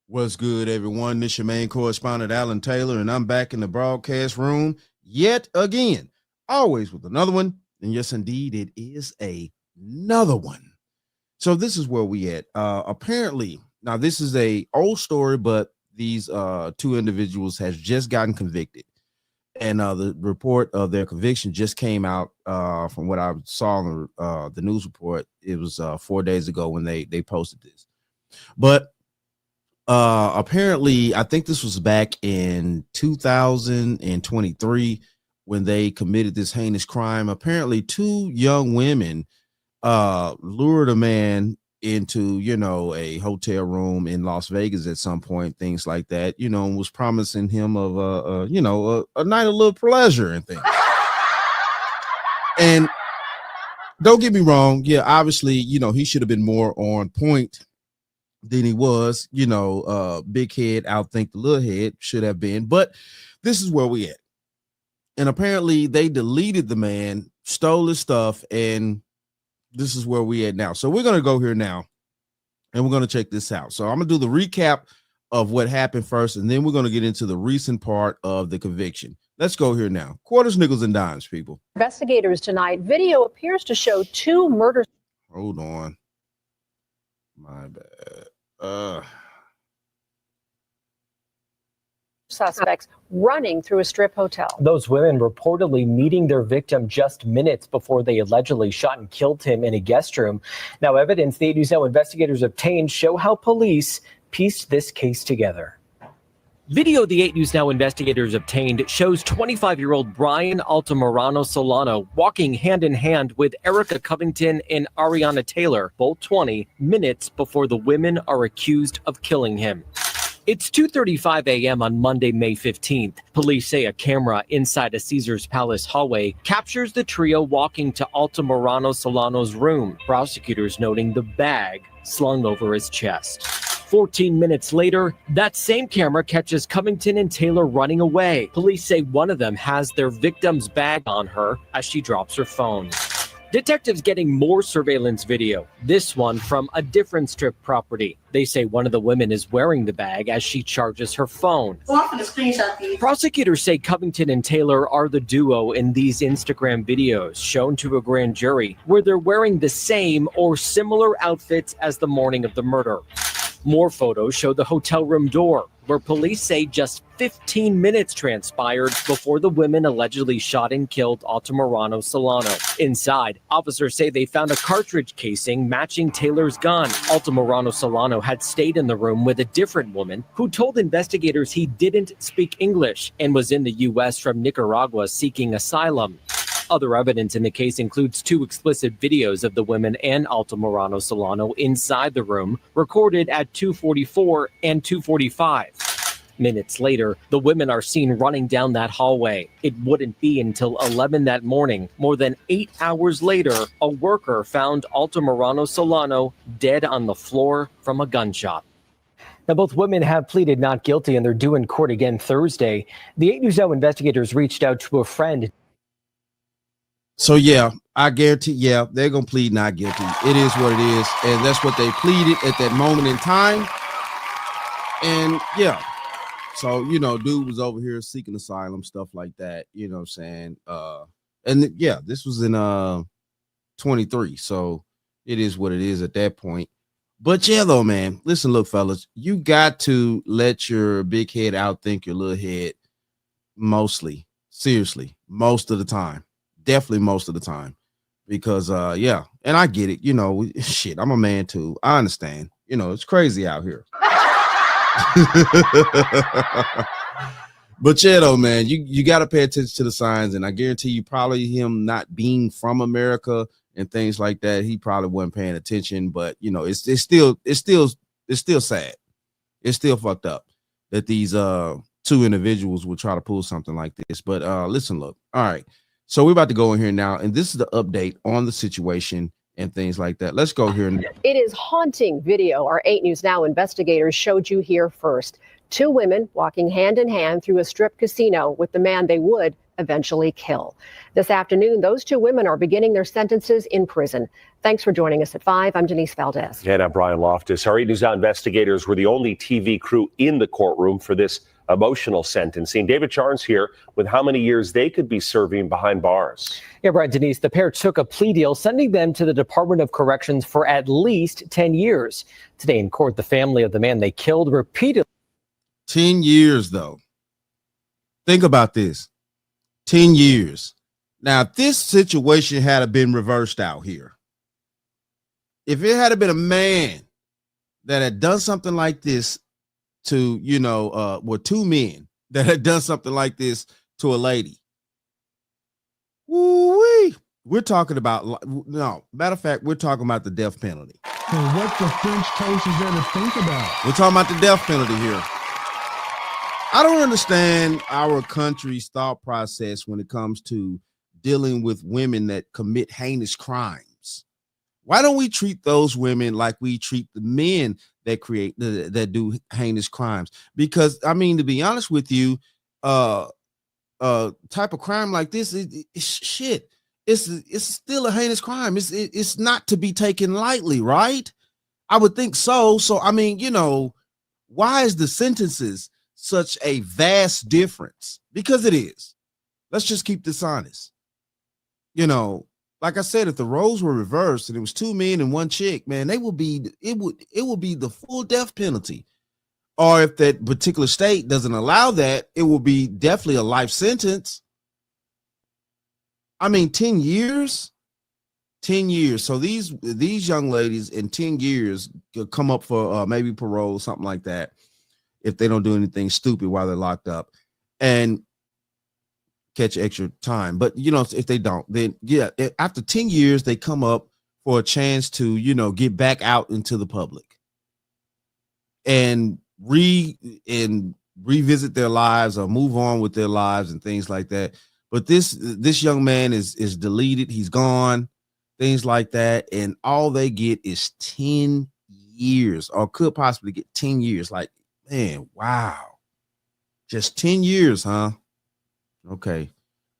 What's good, everyone? This your main correspondent, Alan Taylor, and I'm back in the broadcast room yet again, always with another one. And yes, indeed, it is another one. So this is where we at. Apparently, now this is a old story, but these two individuals has just gotten convicted, and the report of their conviction just came out. From what I saw on the news report, it was 4 days ago when they posted this, but apparently I think this was back in 2023 when they committed this heinous crime. Apparently two young women lured a man into a hotel room in Las Vegas at some point, things like that, and was promising him of a night of little pleasure and things. And don't get me wrong, yeah, obviously, he should have been more on point than he was. Big head outthink the little head should have been, but this is where we at. And apparently they deleted the man, stole his stuff, and this is where we at now. So we're going to go here now and we're going to check this out. So I'm going to do the recap of what happened first, and then we're going to get into the recent part of the conviction. Let's go here now. Quarters, nickels, and dimes, people. Investigators tonight, video appears to show two murders. Hold on. My bad. Suspects running through a strip hotel. Those women reportedly meeting their victim just minutes before they allegedly shot and killed him in a guest room. Now, evidence the 8 News Now investigators obtained show how police pieced this case together. Video the 8 News Now investigators obtained shows 25-year-old Brian Altamirano Solano walking hand in hand with Erica Covington and Ariana Taylor, both 20 minutes before the women are accused of killing him. It's 2:35 a.m. on Monday, May 15th. Police say a camera inside a Caesars Palace hallway captures the trio walking to Altamirano Solano's room, prosecutors noting the bag slung over his chest. 14 minutes later, that same camera catches Covington and Taylor running away. Police say one of them has their victim's bag on her as she drops her phone. Detectives getting more surveillance video, this one from a different strip property. They say one of the women is wearing the bag as she charges her phone. Prosecutors say Covington and Taylor are the duo in these Instagram videos shown to a grand jury, where they're wearing the same or similar outfits as the morning of the murder. More photos show the hotel room door, where police say just 15 minutes transpired before the women allegedly shot and killed Altamirano Solano. Inside, officers say they found a cartridge casing matching Taylor's gun. Altamirano Solano had stayed in the room with a different woman who told investigators he didn't speak English and was in the U.S. from Nicaragua seeking asylum. Other evidence in the case includes two explicit videos of the women and Altamirano Solano inside the room, recorded at 2:44 and 2:45. Minutes later, the women are seen running down that hallway. It wouldn't be until 11 that morning, more than 8 hours later, a worker found Altamirano Solano dead on the floor from a gunshot. Now, both women have pleaded not guilty and they're due in court again Thursday. The 8 News Now investigators reached out to a friend. So, yeah, I guarantee, yeah, they're going to plead not guilty. It is what it is. And that's what they pleaded at that moment in time. And, yeah, so, dude was over here seeking asylum, stuff like that, you know what I'm saying? And, yeah, this was in 23. So it is what it is at that point. But, yeah, though, man, listen, look, fellas, you got to let your big head outthink your little head mostly. Seriously, most of the time. Definitely most of the time, because yeah, and I get it, shit, I'm a man too, I understand, it's crazy out here. But yeah, though, man, you got to pay attention to the signs, and I guarantee you, probably him not being from America and things like that, he probably wasn't paying attention. But it's still sad. It's still fucked up that these two individuals would try to pull something like this. But listen, look, all right. So we're about to go in here now, and this is the update on the situation and things like that. Let's go here. It is haunting video. Our 8 News Now investigators showed you here first. Two women walking hand in hand through a strip casino with the man they would eventually kill. This afternoon, those two women are beginning their sentences in prison. Thanks for joining us at 5. I'm Denise Valdez. And I'm Brian Loftus. Our 8 News Now investigators were the only TV crew in the courtroom for this emotional sentencing. David Charnes here with how many years they could be serving behind bars. Yeah, Brian, Denise, the pair took a plea deal, sending them to the Department of Corrections for at least 10 years. Today in court, the family of the man they killed repeatedly. 10 years, though. Think about this. 10 years. Now, if this situation had been reversed out here, if it had been a man that had done something like this to, two men that had done something like this to a lady, woo-wee, we're talking about, no, matter of fact, we're talking about the death penalty. So what the French toast is there to think about? We're talking about the death penalty here. I don't understand our country's thought process when it comes to dealing with women that commit heinous crimes. Why don't we treat those women like we treat the men that do heinous crimes? Because, I mean, to be honest with you, type of crime like this is shit. It's still a heinous crime. It's not to be taken lightly, right? I would think so. So, I mean, why is the sentences such a vast difference? Because it is. Let's just keep this honest. Like I said, if the roles were reversed and it was two men and one chick, man, it would be the full death penalty. Or if that particular state doesn't allow that, it will be definitely a life sentence. I mean, 10 years. 10 years. So these young ladies in 10 years could come up for maybe parole, something like that, if they don't do anything stupid while they're locked up and catch extra time. But, if they don't, then, yeah, after 10 years, they come up for a chance to, get back out into the public and revisit their lives or move on with their lives and things like that. But this young man is deleted. He's gone, things like that. And all they get is 10 years or could possibly get 10 years. Like, man, wow. Just 10 years, huh? Okay.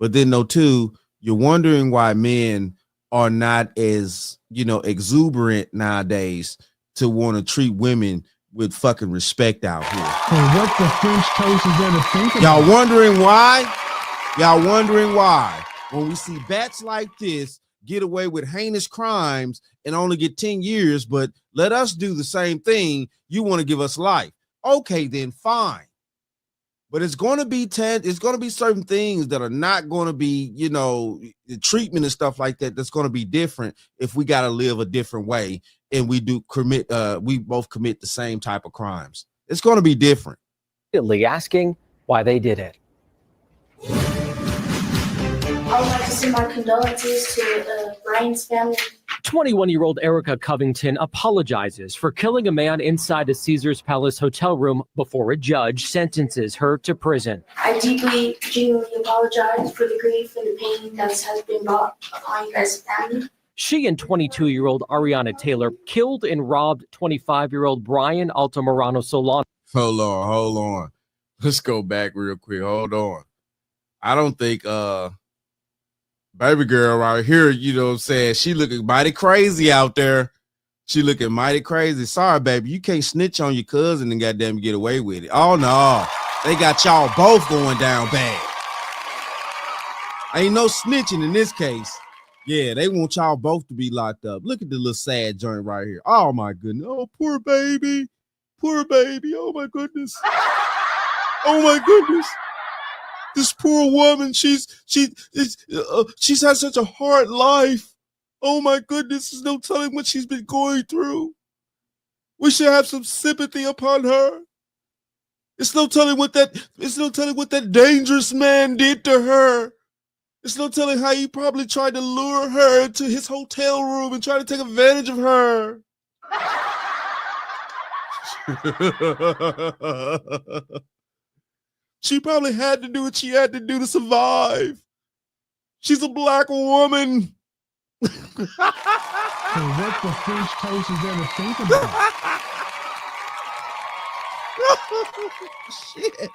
But then you're wondering why men are not as, exuberant nowadays to want to treat women with fucking respect out here. So what the French toast is there to think about? Y'all wondering why? Y'all wondering why? When we see bats like this get away with heinous crimes and only get 10 years, but let us do the same thing, you want to give us life. Okay, then fine. But it's going to be certain things that are not going to be, the treatment and stuff like that. That's going to be different if we got to live a different way and we both commit the same type of crimes. It's going to be different. Asking why they did it. I would like to send my condolences to Brian's family. 21-year-old Erica Covington apologizes for killing a man inside a Caesars Palace hotel room before a judge sentences her to prison. I deeply, genuinely apologize for the grief and the pain that has been brought upon you guys' family. She and 22-year-old Ariana Taylor killed and robbed 25-year-old Brian Altamirano Solano. Hold on. Let's go back real quick. Hold on. I don't think baby girl right here, she looking mighty crazy out there. She looking mighty crazy. Sorry, baby, you can't snitch on your cousin and goddamn get away with it. Oh no, they got y'all both going down bad. Ain't no snitching in this case. Yeah, they want y'all both to be locked up. Look at the little sad joint right here. Oh my goodness. Oh, poor baby. Poor baby. Oh my goodness. Oh my goodness. This poor woman, she's had such a hard life. Oh my goodness, there's no telling what she's been going through. We should have some sympathy upon her. It's no telling what that dangerous man did to her. It's no telling how he probably tried to lure her into his hotel room and try to take advantage of her. She probably had to do what she had to do to survive. She's a black woman. So what the French toast is there to think about? Shit.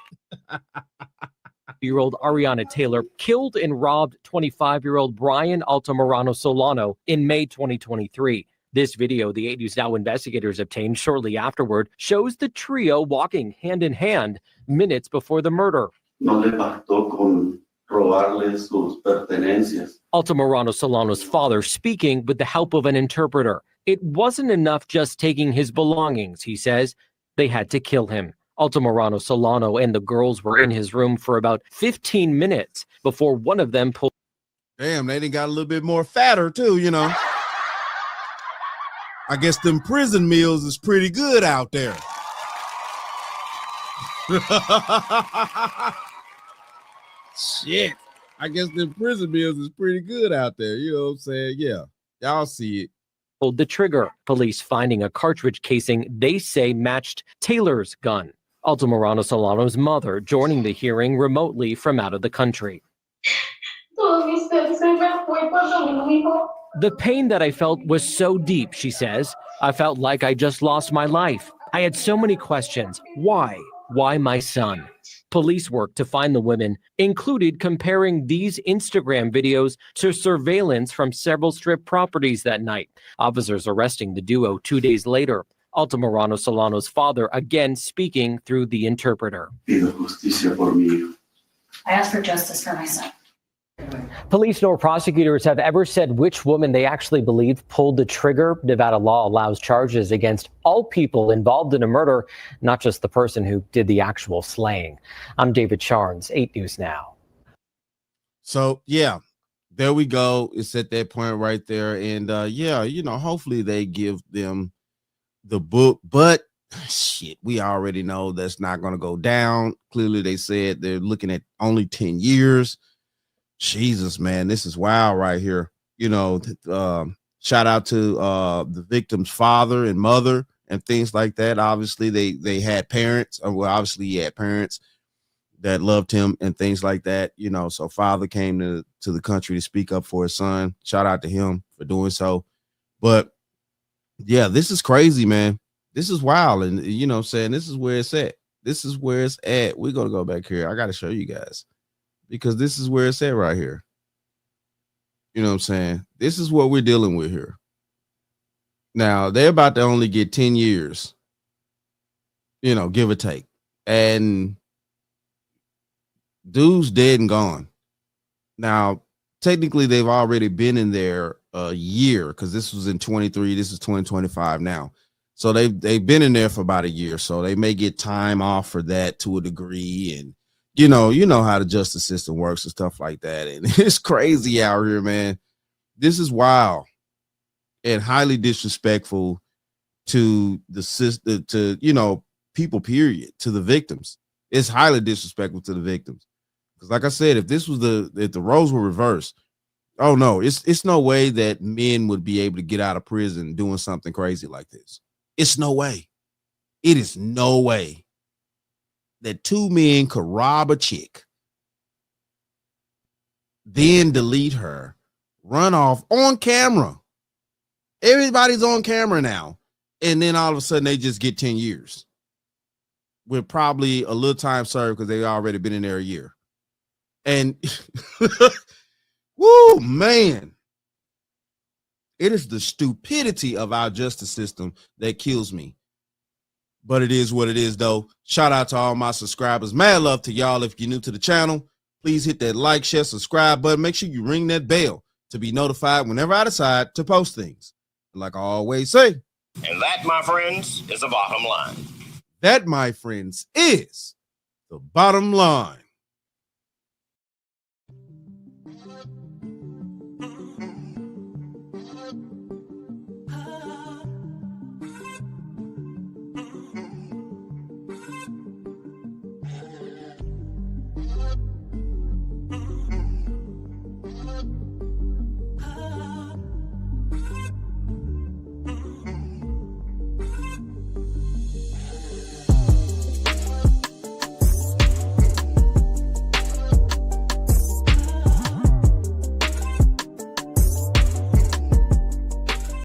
25-year-old Ariana Taylor killed and robbed 25-year-old Brian Altamirano Solano in May 2023. This video the 8 News Now investigators obtained shortly afterward shows the trio walking hand in hand minutes before the murder. No le bastó con robarle sus pertenencias. Altamirano Solano's father speaking with the help of an interpreter. It wasn't enough just taking his belongings, he says. They had to kill him. Altamirano Solano and the girls were in his room for about 15 minutes before one of them pulled. Damn, they done got a little bit more fatter too, you know. I guess them prison meals is pretty good out there. Shit. I guess them prison meals is pretty good out there. You know what I'm saying? Yeah. Y'all see it. Pulled the trigger. Police finding a cartridge casing they say matched Taylor's gun. Altamirano Solano's mother joining the hearing remotely from out of the country. The pain that I felt was so deep, she says. I felt like I just lost my life. I had so many questions. Why? Why my son? Police work to find the women included comparing these Instagram videos to surveillance from several strip properties that night. Officers arresting the duo 2 days later. Altamirano Solano's father again speaking through the interpreter. Pido justicia por mi hijo. I ask for justice for my son. Police nor prosecutors have ever said which woman they actually believe pulled the trigger. Nevada law allows charges against all people involved in a murder, not just the person who did the actual slaying. I'm David Charnes, 8 News Now. So, yeah, there we go. It's at that point right there. And, yeah, you know, hopefully they give them the book. But, shit, we already know that's not going to go down. Clearly, they said they're looking at only 10 years. Jesus, man, this is wild right here. You know, shout out to the victim's father and mother and things like that. Obviously, they had parents. Well, obviously, he had parents that loved him and things like that. You know, so father came to the country to speak up for his son. Shout out to him for doing so. But, yeah, this is crazy, man. This is wild. And, you know what I'm saying, this is where it's at. This is where it's at. We're going to go back here. I got to show you guys. Because this is where it's at right here. You know what I'm saying? This is what we're dealing with here. Now, they're about to only get 10 years, you know, give or take. And dude's dead and gone. Now, technically, they've already been in there a year because this was in 23. This is 2025 now. So they've been in there for about a year. So they may get time off for that to a degree. And you know how the justice system works and stuff like that. And it's crazy out here, man. This is wild and highly disrespectful to the system, to, you know, people, period, to the victims. It's highly disrespectful to the victims. Because like I said, if the roles were reversed, oh no, it's no way that men would be able to get out of prison doing something crazy like this. It's no way. It is no way that two men could rob a chick, then delete her, run off on camera. Everybody's on camera now. And then all of a sudden they just get 10 years with probably a little time served because they've already been in there a year. And woo, man. It is the stupidity of our justice system that kills me. But it is what it is, though. Shout out to all my subscribers. Mad love to y'all. If you're new to the channel, please hit that like, share, subscribe button. Make sure you ring that bell to be notified whenever I decide to post things. Like I always say. And that, my friends, is the bottom line. That, my friends, is the bottom line.